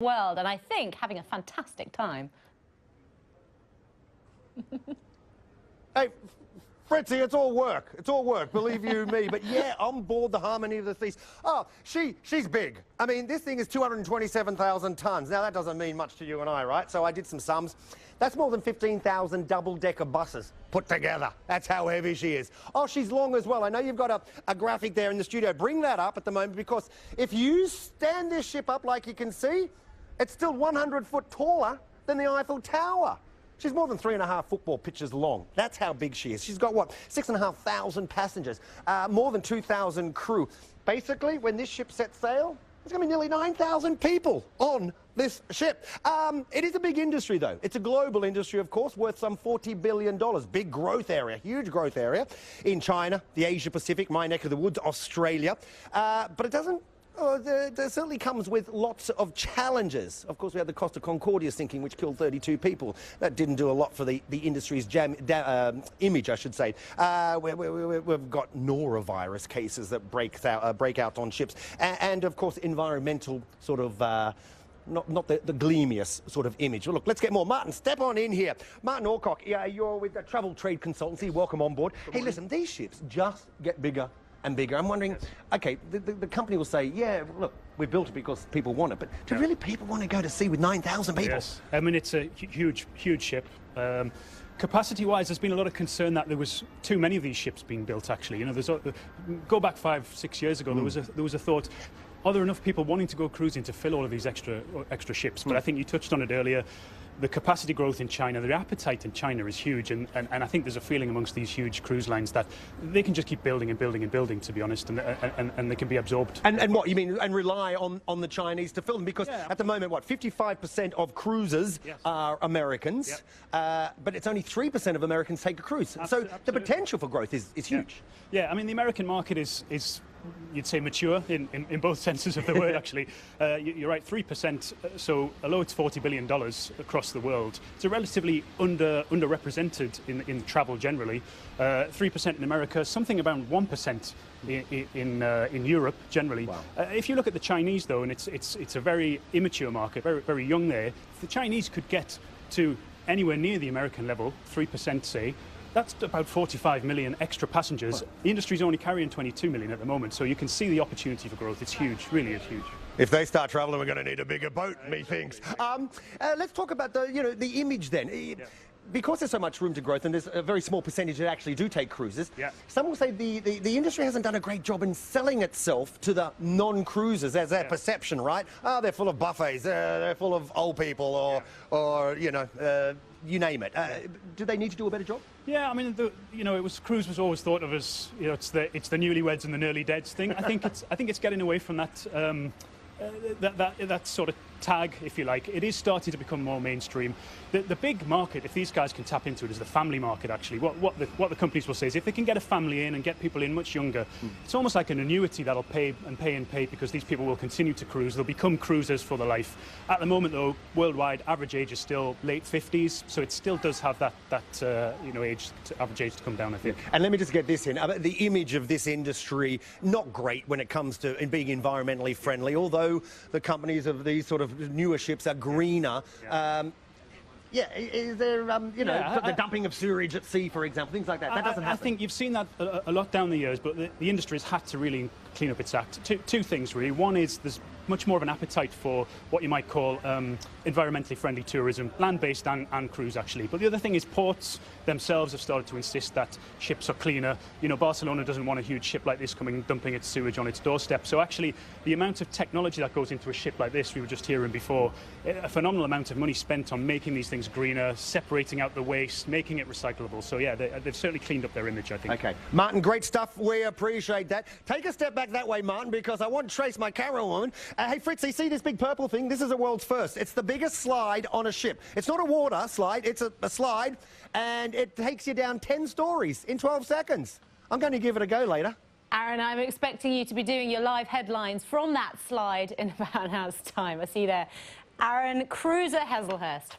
world, and I think having a fantastic time. Hey, Fritzy, it's all work. It's all work, believe you me. But yeah, on board the Harmony of the Seas. Oh, she's big. I mean, this thing is 227,000 tons. Now, that doesn't mean much to you and I, right? So I did some sums. That's more than 15,000 double-decker buses put together. That's how heavy she is. Oh, she's long as well. I know you've got a graphic there in the studio. Bring that up at the moment, because if you stand this ship up like you can see, it's still 100 foot taller than the Eiffel Tower. She's more than 3.5 football pitches long. That's how big she is. She's got, what, 6,500 passengers, more than 2,000 crew. Basically, when this ship sets sail, there's going to be nearly 9,000 people on this ship. It is a big industry, though. It's a global industry, of course, worth some $40 billion. Big growth area, huge growth area in China, the Asia-Pacific, my neck of the woods, Australia. But it doesn't... there certainly comes with lots of challenges. Of course, we had the Costa Concordia sinking, which killed 32 people. That didn't do a lot for the industry's image, I should say. We've got norovirus cases that break out on ships. And of course, environmental sort of... not the gleamiest sort of image. Well, look, let's get more. Martin, step on in here. Martin Alcock, you're with the Travel Trade Consultancy. Welcome on board. Hey, listen, these ships just get bigger and bigger. I'm wondering, okay, the company will say, yeah, look, we built it because people want it, but do really people want to go to sea with 9,000 people? Yes, I mean, it's a huge ship. Capacity-wise, there's been a lot of concern that there was too many of these ships being built, actually. You know, go back 5-6 years ago, there was a thought, are there enough people wanting to go cruising to fill all of these extra ships? But I think you touched on it earlier. The capacity growth in China, the appetite in China is huge, and I think there's a feeling amongst these huge cruise lines that they can just keep building and building and building, to be honest, and they can be absorbed. And what, you mean, and rely on the Chinese to fill them? Because at the moment, what, 55% of cruisers are Americans, but it's only 3% of Americans take a cruise. So the potential for growth is huge. Yeah, I mean, the American market is you'd say mature in both senses of the word, actually. You're right, 3%, so although it's $40 billion across the world, it's a relatively underrepresented in travel generally. 3% in America, something around 1% in Europe generally. Wow. If you look at the Chinese, though, and it's a very immature market, very young there, if the Chinese could get to anywhere near the American level, 3% say, that's about 45 million extra passengers. The industry's only carrying 22 million at the moment, so you can see the opportunity for growth. It's huge, really is huge. If they start travelling, we're going to need a bigger boat, methinks. Let's talk about the image then. Because there's so much room to growth, and there's a very small percentage that actually do take cruises, some will say the industry hasn't done a great job in selling itself to the non-cruisers as their perception, right? Oh, they're full of buffets, they're full of old people, or you know, you name it. Do they need to do a better job? Yeah, I mean, cruise was always thought of as, you know, it's the newlyweds and the nearly deads thing. I think it's getting away from that that sort of tag, if you like. It is starting to become more mainstream. The big market, if these guys can tap into it, is the family market, actually. What the companies will say is if they can get a family in and get people in much younger, it's almost like an annuity that'll pay and pay and pay, because these people will continue to cruise. They'll become cruisers for their life. At the moment, though, worldwide, average age is still late 50s, so it still does have that average age to come down, I think. And let me just get this in. The image of this industry, not great when it comes to being environmentally friendly, although the companies of these sort of newer ships are greener. Is there, the dumping of sewage at sea, for example, things like that? That doesn't happen. I think you've seen that a lot down the years, but the industry has had to really clean up its act. Two things, really. One is there's much more of an appetite for what you might call environmentally friendly tourism, land-based and cruise, actually. But the other thing is ports themselves have started to insist that ships are cleaner. You know, Barcelona doesn't want a huge ship like this coming and dumping its sewage on its doorstep. So actually, the amount of technology that goes into a ship like this, we were just hearing before, a phenomenal amount of money spent on making these things greener, separating out the waste, making it recyclable. So yeah, they've certainly cleaned up their image, I think. Okay, Martin, great stuff. We appreciate that. Take a step back that way, Martin, because I want to trace my camera woman. Hey, Fritzy, see this big purple thing? This is the world's first. It's the biggest slide on a ship. It's not a water slide, it's a slide, and it takes you down 10 stories in 12 seconds. I'm going to give it a go later. Aaron, I'm expecting you to be doing your live headlines from that slide in about an hour's time. I see you there. Aaron Cruiser Hazelhurst.